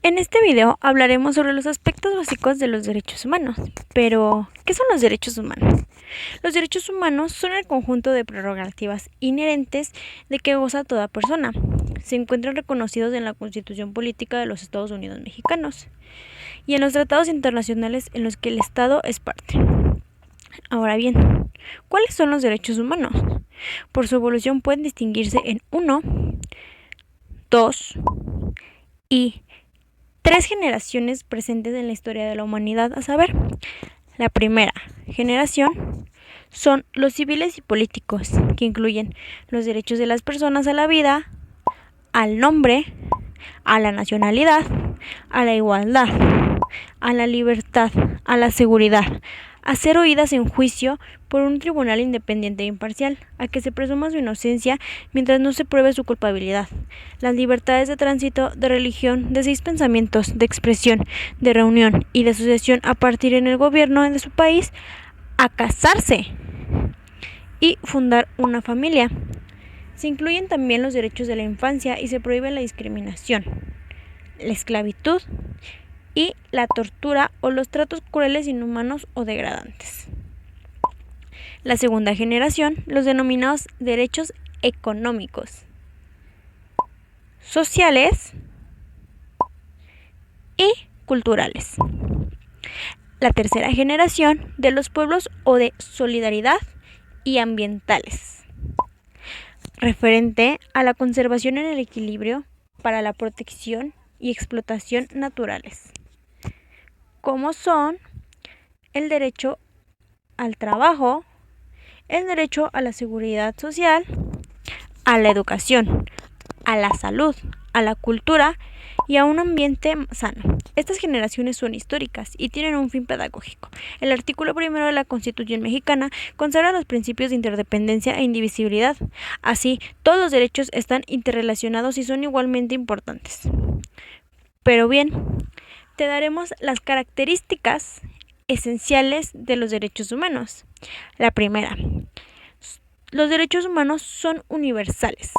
En este video hablaremos sobre los aspectos básicos de los derechos humanos. Pero, ¿qué son los derechos humanos? Los derechos humanos son el conjunto de prerrogativas inherentes de que goza toda persona. Se encuentran reconocidos en la Constitución Política de los Estados Unidos Mexicanos y en los tratados internacionales en los que el Estado es parte. Ahora bien, ¿cuáles son los derechos humanos? Por su evolución pueden distinguirse en 1, 2 y 3 generaciones presentes en la historia de la humanidad, a saber, la primera generación son los civiles y políticos, que incluyen los derechos de las personas a la vida, al nombre, a la nacionalidad, a la igualdad, a la libertad, a la seguridad, a ser oídas en juicio por un tribunal independiente e imparcial, a que se presuma su inocencia mientras no se pruebe su culpabilidad, las libertades de tránsito, de religión, de 6 pensamientos, de expresión, de reunión y de asociación a partir en el gobierno de su país, a casarse y fundar una familia. Se incluyen también los derechos de la infancia y se prohíbe la discriminación, la esclavitud y la tortura o los tratos crueles, inhumanos o degradantes. La segunda generación, los denominados derechos económicos, sociales y culturales. La tercera generación, de los pueblos o de solidaridad y ambientales, referente a la conservación en el equilibrio para la protección y explotación naturales, como son el derecho al trabajo, el derecho a la seguridad social, a la educación, a la salud, a la cultura y a un ambiente sano. Estas generaciones son históricas y tienen un fin pedagógico. El artículo 1 de la Constitución mexicana consagra los principios de interdependencia e indivisibilidad. Así, todos los derechos están interrelacionados y son igualmente importantes. Pero bien, te daremos las características esenciales de los derechos humanos. La primera, los derechos humanos son universales,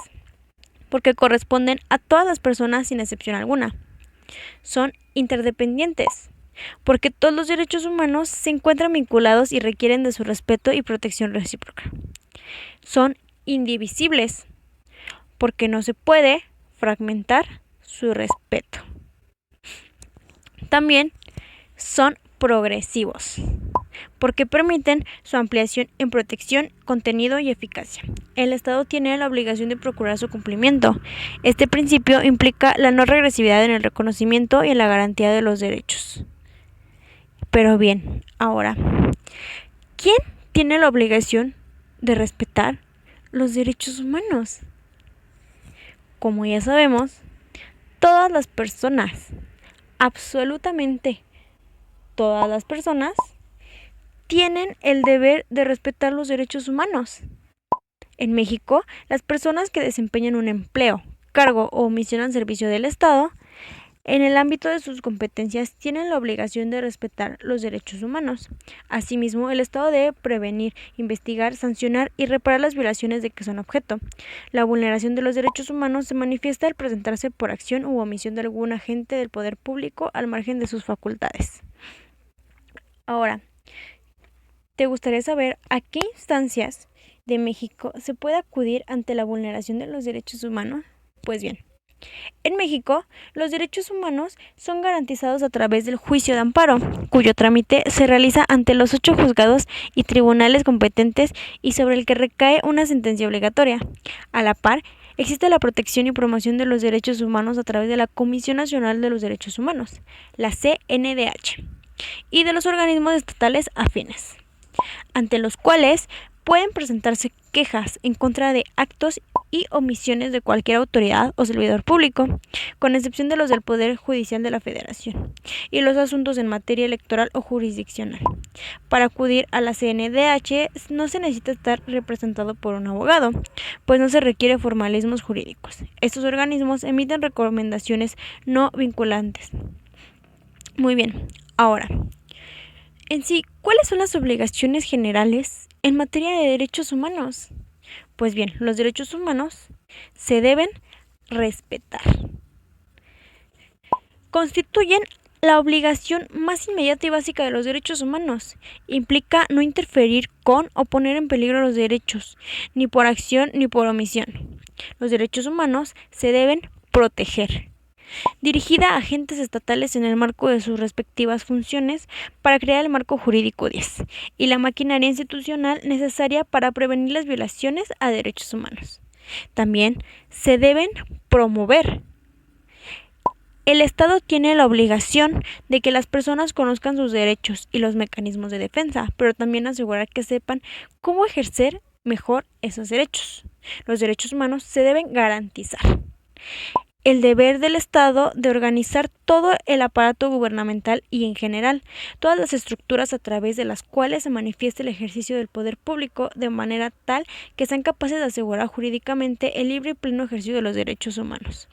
porque corresponden a todas las personas sin excepción alguna. Son interdependientes, porque todos los derechos humanos se encuentran vinculados y requieren de su respeto y protección recíproca. Son indivisibles, porque no se puede fragmentar su respeto. También son progresivos, porque permiten su ampliación en protección, contenido y eficacia. El Estado tiene la obligación de procurar su cumplimiento. Este principio implica la no regresividad en el reconocimiento y en la garantía de los derechos. Pero bien, ahora, ¿quién tiene la obligación de respetar los derechos humanos? Como ya sabemos, todas las personas, absolutamente todas las personas, tienen el deber de respetar los derechos humanos. En México, las personas que desempeñan un empleo, cargo o misión al servicio del Estado, en el ámbito de sus competencias, tienen la obligación de respetar los derechos humanos. Asimismo, el Estado debe prevenir, investigar, sancionar y reparar las violaciones de que son objeto. La vulneración de los derechos humanos se manifiesta al presentarse por acción u omisión de algún agente del poder público al margen de sus facultades. Ahora, ¿te gustaría saber a qué instancias de México se puede acudir ante la vulneración de los derechos humanos? Pues bien, en México, los derechos humanos son garantizados a través del juicio de amparo, cuyo trámite se realiza ante los 8 juzgados y tribunales competentes y sobre el que recae una sentencia obligatoria. A la par, existe la protección y promoción de los derechos humanos a través de la Comisión Nacional de los Derechos Humanos, la CNDH, y de los organismos estatales afines, ante los cuales pueden presentarse quejas en contra de actos y omisiones de cualquier autoridad o servidor público, con excepción de los del Poder Judicial de la Federación, y los asuntos en materia electoral o jurisdiccional. Para acudir a la CNDH no se necesita estar representado por un abogado, pues no se requiere formalismos jurídicos. Estos organismos emiten recomendaciones no vinculantes. Muy bien, ahora, en sí, ¿cuáles son las obligaciones generales en materia de derechos humanos? Pues bien, los derechos humanos se deben respetar. constituyen la obligación más inmediata y básica de los derechos humanos. Implica no interferir con o poner en peligro los derechos, ni por acción ni por omisión. Los derechos humanos se deben proteger. Dirigida a agentes estatales en el marco de sus respectivas funciones para crear el marco jurídico 10 y la maquinaria institucional necesaria para prevenir las violaciones a derechos humanos. También se deben promover. El Estado tiene la obligación de que las personas conozcan sus derechos y los mecanismos de defensa, pero también asegurar que sepan cómo ejercer mejor esos derechos. Los derechos humanos se deben garantizar. El deber del Estado de organizar todo el aparato gubernamental y, en general, todas las estructuras a través de las cuales se manifieste el ejercicio del poder público de manera tal que sean capaces de asegurar jurídicamente el libre y pleno ejercicio de los derechos humanos.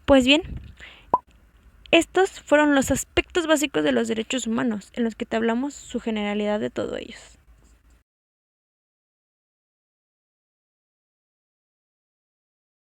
Pues bien, estos fueron los aspectos básicos de los derechos humanos, en los que te hablamos su generalidad de todos ellos.